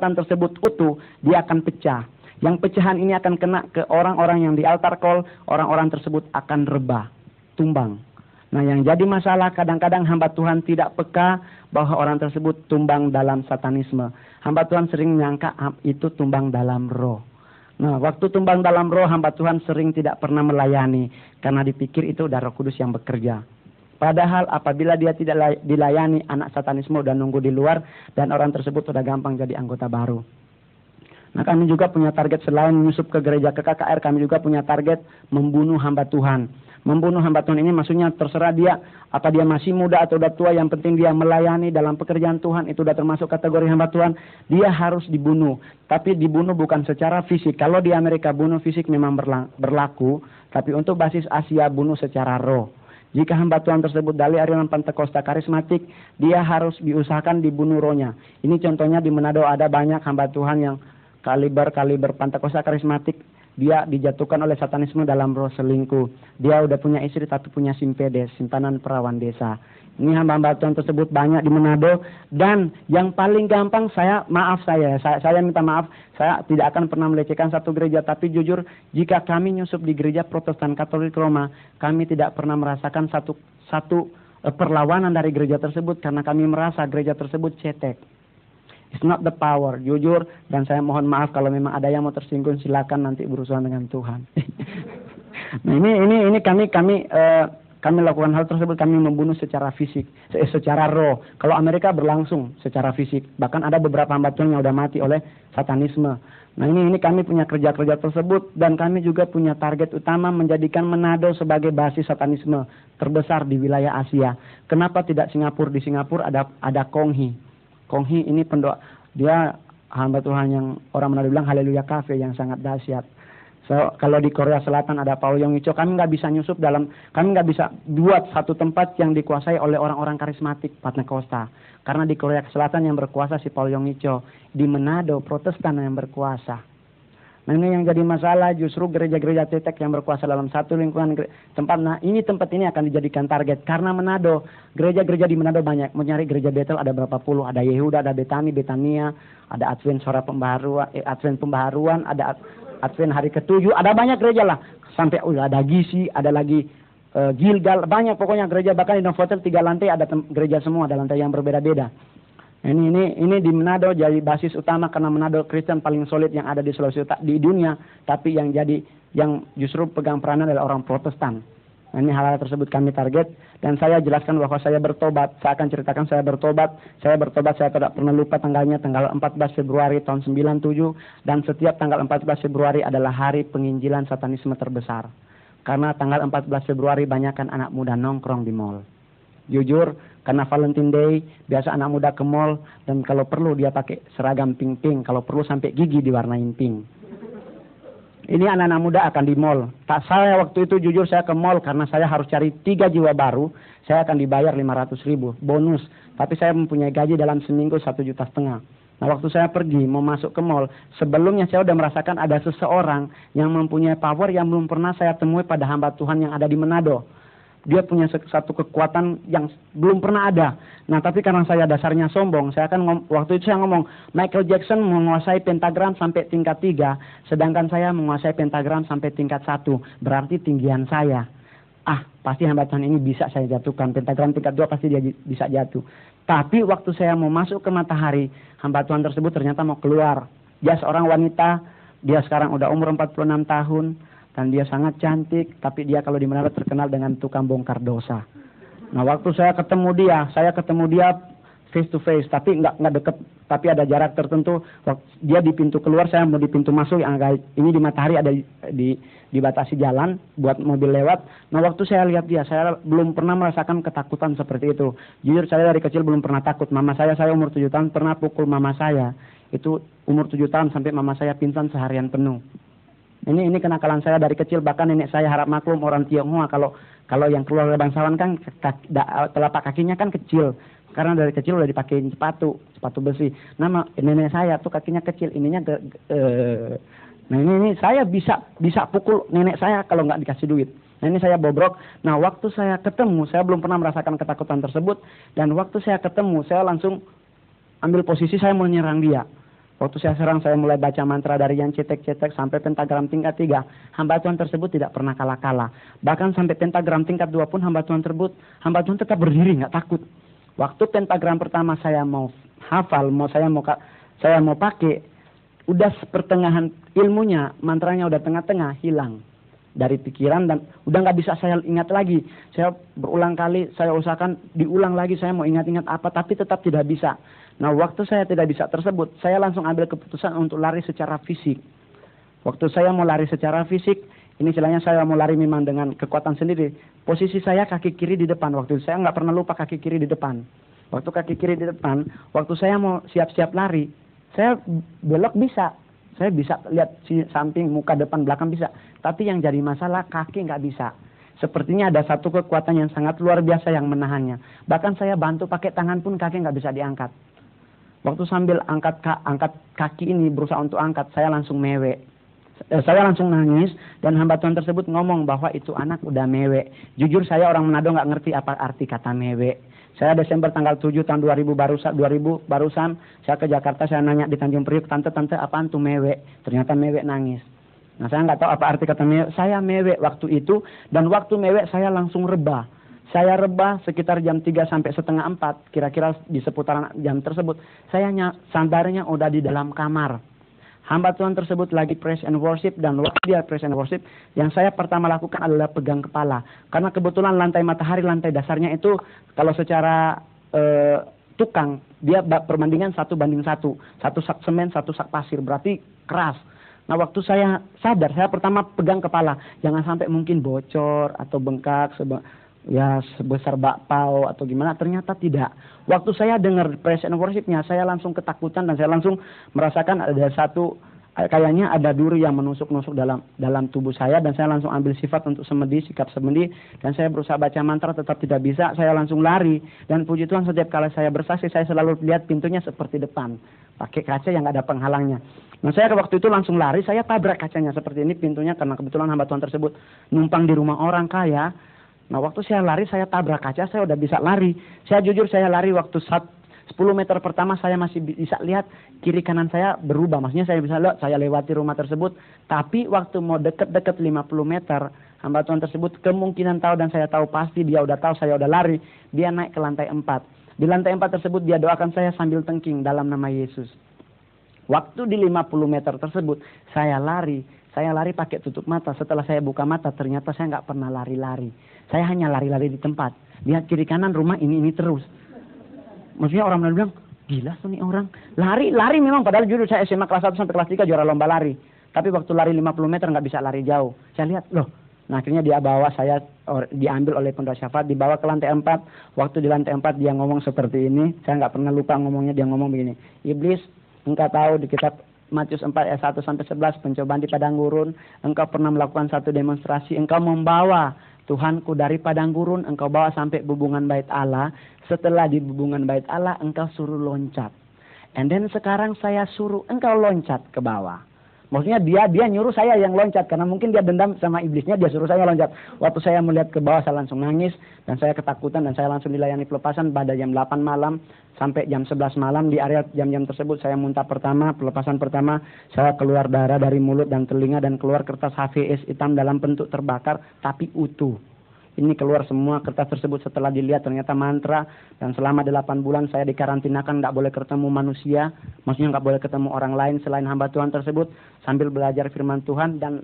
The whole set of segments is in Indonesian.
kekuatan tersebut utuh, dia akan pecah. Yang pecahan ini akan kena ke orang-orang yang di altar call, orang-orang tersebut akan rebah, tumbang. Nah, yang jadi masalah kadang-kadang hamba Tuhan tidak peka bahwa orang tersebut tumbang dalam satanisme. Hamba Tuhan sering menyangka itu tumbang dalam roh. Nah, waktu tumbang dalam roh, hamba Tuhan sering tidak pernah melayani karena dipikir itu udah Roh Kudus yang bekerja. Padahal apabila dia tidak dilayani, anak satanisme udah nunggu di luar dan orang tersebut udah gampang jadi anggota baru. Nah, kami juga punya target selain menyusup ke gereja ke KKR, kami juga punya target membunuh hamba Tuhan. Membunuh hamba Tuhan ini maksudnya terserah dia, apa dia masih muda atau udah tua, yang penting dia melayani dalam pekerjaan Tuhan, itu udah termasuk kategori hamba Tuhan, dia harus dibunuh. Tapi dibunuh bukan secara fisik. Kalau di Amerika bunuh fisik memang berlaku, tapi untuk basis Asia bunuh secara roh. Jika hamba Tuhan tersebut dari aliran Pentakosta karismatik, dia harus diusahakan dibunuh rohnya. Ini contohnya di Manado ada banyak hamba Tuhan yang kaliber Pentakosta karismatik, dia dijatuhkan oleh satanisme dalam roh selingkuh. Dia udah punya istri tapi punya simpedes, simpanan perawan desa. Ini hamba-hamba Tuhan tersebut banyak di Manado. Dan yang paling gampang saya minta maaf, saya tidak akan pernah melecehkan satu gereja. Tapi jujur, jika kami nyusup di gereja Protestan Katolik Roma, kami tidak pernah merasakan satu perlawanan dari gereja tersebut karena kami merasa gereja tersebut cetek. It's not the power, jujur, dan saya mohon maaf kalau memang ada yang mau tersinggung, silakan nanti berurusan dengan Tuhan. Nah, ini kami lakukan hal tersebut, kami membunuh secara fisik, secara roh. Kalau Amerika berlangsung secara fisik, bahkan ada beberapa hamba Tuhan yang udah mati oleh satanisme. Nah, ini kami punya kerja-kerja tersebut, dan kami juga punya target utama menjadikan Manado sebagai basis satanisme terbesar di wilayah Asia. Kenapa tidak Singapura? Di Singapura ada Konghi. Konghi ini pendoa, dia hamba Tuhan yang orang Manado bilang Haleluya Cafe yang sangat dahsyat. So, kalau di Korea Selatan ada Paul Yong Icho, kami nggak bisa nyusup kami nggak bisa buat satu tempat yang dikuasai oleh orang-orang karismatik Pentakosta. Karena di Korea Selatan yang berkuasa si Paul Yong Icho, di Manado Protestan yang berkuasa. Nah, ini yang jadi masalah, justru gereja-gereja cetek yang berkuasa dalam satu lingkungan tempat. Nah, tempat ini akan dijadikan target karena Manado, gereja-gereja di Manado banyak. Mau nyari gereja Betel ada berapa puluh, ada Yehuda, ada Betania, ada Advent Suara Pembaharuan, Advent Pembaharuan, ada Advent Hari Ketujuh, ada banyak gereja lah. Sampai ada Gisi, ada lagi Gilgal, banyak pokoknya gereja, bahkan di Novotel 3 lantai ada gereja semua, ada lantai yang berbeda-beda. Ini di Manado jadi basis utama karena Manado Kristen paling solid yang ada di Sulawesi Utara di dunia, tapi yang justru pegang peranan adalah orang Protestan. Nah, ini hal-hal tersebut kami target, dan saya jelaskan bahwa saya bertobat. Saya akan ceritakan saya bertobat, saya tidak pernah lupa tanggalnya, tanggal 14 Februari tahun 97, dan setiap tanggal 14 Februari adalah hari penginjilan satanisme terbesar. Karena tanggal 14 Februari banyakkan anak muda nongkrong di mall. Jujur, karena Valentine Day, biasa anak muda ke mall, dan kalau perlu dia pakai seragam pink-pink, kalau perlu sampai gigi diwarnain pink. Ini anak-anak muda akan di mall. Saya waktu itu jujur saya ke mall karena saya harus cari 3 jiwa baru, saya akan dibayar 500.000 bonus. Tapi saya mempunyai gaji dalam seminggu 1,5 juta. Nah, waktu saya pergi mau masuk ke mall, sebelumnya saya sudah merasakan ada seseorang yang mempunyai power yang belum pernah saya temui pada hamba Tuhan yang ada di Manado. Dia punya satu kekuatan yang belum pernah ada. Nah, tapi karena saya dasarnya sombong, waktu itu saya ngomong, Michael Jackson menguasai pentagram sampai tingkat 3, sedangkan saya menguasai pentagram sampai tingkat 1. Berarti tinggian saya. Pasti hamba Tuhan ini bisa saya jatuhkan. Pentagram tingkat 2 pasti dia bisa jatuh. Tapi waktu saya mau masuk ke matahari, hamba Tuhan tersebut ternyata mau keluar. Dia seorang wanita, dia sekarang udah umur 46 tahun. Dan dia sangat cantik, tapi dia kalau di Manado terkenal dengan tukang bongkar dosa. Nah, waktu saya ketemu dia face to face, tapi nggak deket, tapi ada jarak tertentu. Dia di pintu keluar, saya mau di pintu masuk. Ini di matahari ada dibatasi jalan buat mobil lewat. Nah, waktu saya lihat dia, saya belum pernah merasakan ketakutan seperti itu. Jujur saya dari kecil belum pernah takut. Mama saya umur 7 tahun pernah pukul mama saya. Itu umur 7 tahun sampai mama saya pingsan seharian penuh. Ini kenakalan saya dari kecil, bahkan nenek saya harap maklum orang Tionghoa kalau yang keluar dari bangsawan kan telapak kakinya kan kecil, karena dari kecil udah dipakein sepatu besi. Nama nenek saya tuh kakinya kecil, ininya nah ini saya bisa pukul nenek saya kalau nggak dikasih duit. Nah, ini saya bobrok. Nah, waktu saya ketemu, saya belum pernah merasakan ketakutan tersebut, dan waktu saya ketemu saya langsung ambil posisi saya mau nyerang dia. Waktu saya serang, saya mulai baca mantra dari yang cetek-cetek sampai pentagram tingkat 3. Hamba Tuhan tersebut tidak pernah kalah-kalah. Bahkan sampai pentagram tingkat 2 pun hamba Tuhan tetap berdiri, nggak takut. Waktu pentagram pertama saya mau hafal, saya mau pakai, udah pertengahan ilmunya, mantranya udah tengah-tengah hilang dari pikiran dan udah nggak bisa saya ingat lagi. Saya berulang kali, saya usahakan diulang lagi, saya mau ingat-ingat apa, tapi tetap tidak bisa. Nah, waktu saya tidak bisa tersebut, saya langsung ambil keputusan untuk lari secara fisik. Waktu saya mau lari secara fisik, ini istilahnya saya mau lari memang dengan kekuatan sendiri. Posisi saya kaki kiri di depan. Waktu itu saya nggak pernah lupa kaki kiri di depan. Waktu kaki kiri di depan, waktu saya mau siap-siap lari, saya belok bisa. Saya bisa lihat samping, muka, depan, belakang bisa. Tapi yang jadi masalah kaki nggak bisa. Sepertinya ada satu kekuatan yang sangat luar biasa yang menahannya. Bahkan saya bantu pakai tangan pun kaki nggak bisa diangkat. Waktu sambil angkat kaki ini, berusaha untuk angkat, saya langsung mewek. Saya langsung nangis dan hamba Tuhan tersebut ngomong bahwa itu anak udah mewek. Jujur saya orang Manado nggak ngerti apa arti kata mewek. Saya Desember tanggal 7 tahun 2000 barusan saya ke Jakarta, saya nanya di Tanjung Priok, tante apaan tuh mewek? Ternyata mewek nangis. Nah, saya nggak tahu apa arti kata mewek. Saya mewek waktu itu, dan waktu mewek saya langsung rebah. Saya rebah sekitar jam 3 sampai setengah 4, kira-kira di seputaran jam tersebut. Saya sadarnya udah di dalam kamar. Hamba Tuhan tersebut lagi praise and worship, dan waktu dia praise and worship, yang saya pertama lakukan adalah pegang kepala. Karena kebetulan lantai matahari, lantai dasarnya itu kalau secara tukang, dia perbandingan 1:1. 1 sak semen, 1 sak pasir, berarti keras. Nah, waktu saya sadar, saya pertama pegang kepala. Jangan sampai mungkin bocor atau bengkak, sebesar bakpao atau gimana. Ternyata tidak. Waktu saya dengar praise and worship-nya, saya langsung ketakutan dan saya langsung merasakan ada kayaknya ada duri yang menusuk-nusuk dalam tubuh saya, dan saya langsung ambil sikap semedi, dan saya berusaha baca mantra tetap tidak bisa. Saya langsung lari, dan puji Tuhan setiap kali saya bersaksi, saya selalu lihat pintunya seperti depan, pakai kaca yang nggak ada penghalangnya. Nah, saya waktu itu langsung lari, saya tabrak kacanya seperti ini pintunya, karena kebetulan hamba Tuhan tersebut numpang di rumah orang kaya. Nah, waktu saya lari, saya tabrak kaca, saya udah bisa lari. Saya jujur, saya lari waktu 10 meter pertama saya masih bisa lihat kiri kanan saya berubah. Maksudnya saya bisa lihat, saya lewati rumah tersebut. Tapi waktu mau deket-deket 50 meter, hamba Tuhan tersebut kemungkinan tahu, dan saya tahu pasti dia udah tahu saya udah lari. Dia naik ke lantai 4. Di lantai 4 tersebut dia doakan saya sambil tengking dalam nama Yesus. Waktu di 50 meter tersebut, saya lari pakai tutup mata. Setelah saya buka mata, ternyata saya nggak pernah lari-lari. Saya hanya lari-lari di tempat. Lihat kiri kanan rumah ini terus. Maksudnya orang bilang, gila tuh nih orang. Lari memang, padahal jujur saya SMA kelas 1 sampai kelas 3 juara lomba lari. Tapi waktu lari 50 meter nggak bisa lari jauh. Saya lihat, loh. Nah, akhirnya dia bawa saya, diambil oleh penduduk syafaat, dibawa ke lantai 4. Waktu di lantai 4 dia ngomong seperti ini. Saya nggak pernah lupa ngomongnya, dia ngomong begini. Iblis, engkau tahu di kitab Matius 4 ayat 1 sampai 11, pencobaan di padang gurun, engkau pernah melakukan satu demonstrasi, engkau membawa Tuhanku dari padang gurun, engkau bawa sampai bubungan bait Allah. Setelah di bubungan bait Allah, engkau suruh loncat. And then sekarang saya suruh engkau loncat ke bawah. Maksudnya dia nyuruh saya yang loncat, karena mungkin dia dendam sama iblisnya, dia suruh saya loncat. Waktu saya melihat ke bawah, saya langsung nangis, dan saya ketakutan, dan saya langsung dilayani pelepasan pada jam 8 malam sampai jam 11 malam. Di area jam-jam tersebut saya muntah pertama, pelepasan pertama, saya keluar darah dari mulut dan telinga, dan keluar kertas HVS hitam dalam bentuk terbakar tapi utuh. Ini keluar semua kertas tersebut. Setelah dilihat ternyata mantra, dan selama 8 bulan saya dikarantinakan, nggak boleh ketemu manusia, maksudnya nggak boleh ketemu orang lain selain hamba Tuhan tersebut, sambil belajar firman Tuhan. Dan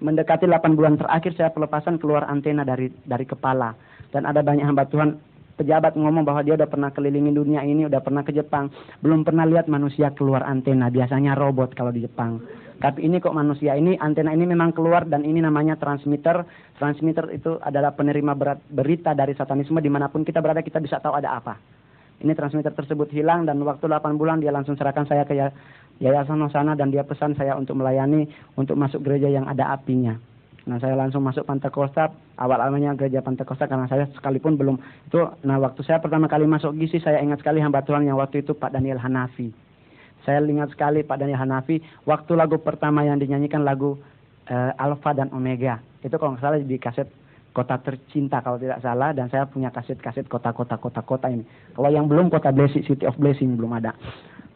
mendekati 8 bulan terakhir saya pelepasan, keluar antena dari kepala. Dan ada banyak hamba Tuhan pejabat ngomong bahwa dia udah pernah kelilingi dunia ini, udah pernah ke Jepang, belum pernah lihat manusia keluar antena, biasanya robot kalau di Jepang. Tapi ini kok manusia ini, antena ini memang keluar, dan ini namanya transmitter. Transmitter itu adalah penerima berita dari satanisme, dimanapun kita berada kita bisa tahu ada apa. Ini transmitter tersebut hilang, dan waktu 8 bulan dia langsung serahkan saya ke Yayasan Hosana, dan dia pesan saya untuk melayani, untuk masuk gereja yang ada apinya. Nah, saya langsung masuk Pantekosta, awal-awalnya gereja Pantekosta, karena saya sekalipun belum itu. Nah, waktu saya pertama kali masuk GISI, saya ingat sekali hamba Tuhan yang waktu itu Pak Daniel Hanafi. Saya ingat sekali Pak Daniel Hanafi, waktu lagu pertama yang dinyanyikan lagu Alpha dan Omega. Itu kalau nggak salah di kaset Kota Tercinta kalau tidak salah, dan saya punya kaset-kaset kota-kota ini. Kalau yang belum Kota Blessing, City of Blessing belum ada.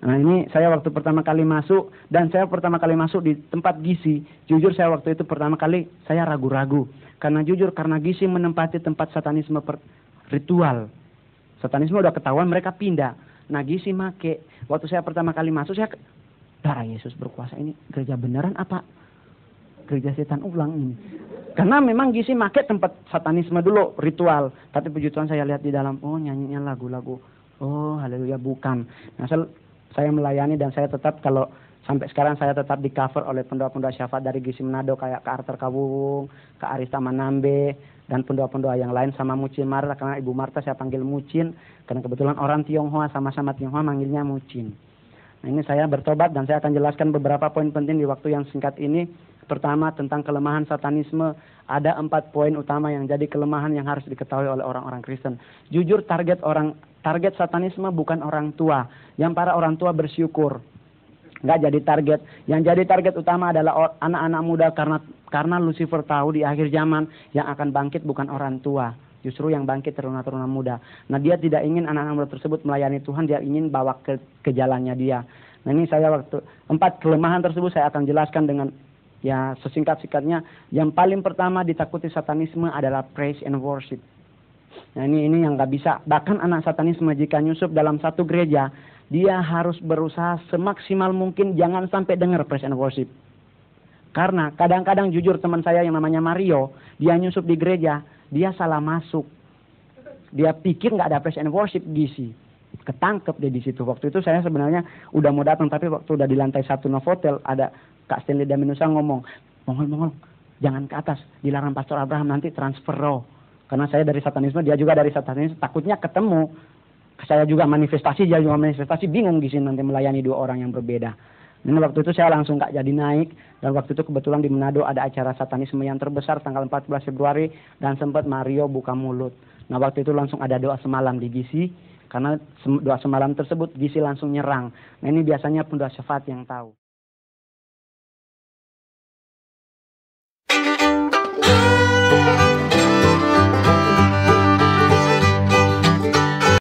Nah ini saya waktu pertama kali masuk, dan saya pertama kali masuk di tempat Gisi, jujur saya waktu itu pertama kali saya ragu-ragu. Karena jujur, karena Gisi menempati tempat satanisme ritual. Satanisme udah ketahuan, mereka pindah. Nah Gisi make, waktu saya pertama kali masuk, saya, darah Yesus berkuasa, ini gereja beneran apa gereja setan ulang ini? Karena memang Gisi make tempat satanisme dulu, ritual. Tapi puji Tuhan saya lihat di dalam, oh nyanyinya lagu-lagu. Oh haleluya, bukan. Nah saya melayani, dan saya tetap, kalau sampai sekarang saya tetap di cover oleh pendoa-pendoa syafaat dari Gisi Manado, kayak Kak Arthur Kawung, Kak Arista Manambe, dan pendoa-pendoa yang lain, sama Mucin Marta. Karena Ibu Marta saya panggil Mucin, karena kebetulan orang Tionghoa, sama-sama Tionghoa manggilnya Mucin. Nah ini saya bertobat, dan saya akan jelaskan beberapa poin penting di waktu yang singkat ini. Pertama, tentang kelemahan satanisme. Ada 4 poin utama yang jadi kelemahan yang harus diketahui oleh orang-orang Kristen. Jujur, target satanisme bukan orang tua. Yang para orang tua bersyukur nggak jadi target. Yang jadi target utama adalah anak-anak muda, karena Lucifer tahu di akhir zaman yang akan bangkit bukan orang tua. Justru yang bangkit teruna-teruna muda. Nah dia tidak ingin anak-anak muda tersebut melayani Tuhan, dia ingin bawa ke jalannya dia. Nah ini saya 4 kelemahan tersebut saya akan jelaskan dengan ya sesingkat-singkatnya. Yang paling pertama ditakuti satanisme adalah praise and worship. Nah ini yang nggak bisa. Bahkan anak satanisme jika nyusup dalam satu gereja, dia harus berusaha semaksimal mungkin jangan sampai dengar praise and worship. Karena kadang-kadang jujur teman saya yang namanya Mario, dia nyusup di gereja, dia salah masuk. Dia pikir nggak ada praise and worship, Gisi. Ketangkep dia di situ. Waktu itu saya sebenarnya udah mau datang, tapi waktu udah di lantai 1 Novotel ada Kak Stanley Daminusa ngomong, mongol, jangan ke atas, dilarang Pastor Abraham nanti transfer roh. Karena saya dari satanisme, dia juga dari satanisme, takutnya ketemu. Saya juga manifestasi, dia juga manifestasi, bingung Gisi nanti melayani 2 orang yang berbeda. Dan waktu itu saya langsung gak jadi naik, dan waktu itu kebetulan di Manado ada acara satanisme yang terbesar tanggal 14 Februari, dan sempat Mario buka mulut. Nah waktu itu langsung ada doa semalam di Gisi, karena doa semalam tersebut Gisi langsung nyerang. Nah ini biasanya pendoa syafaat yang tahu.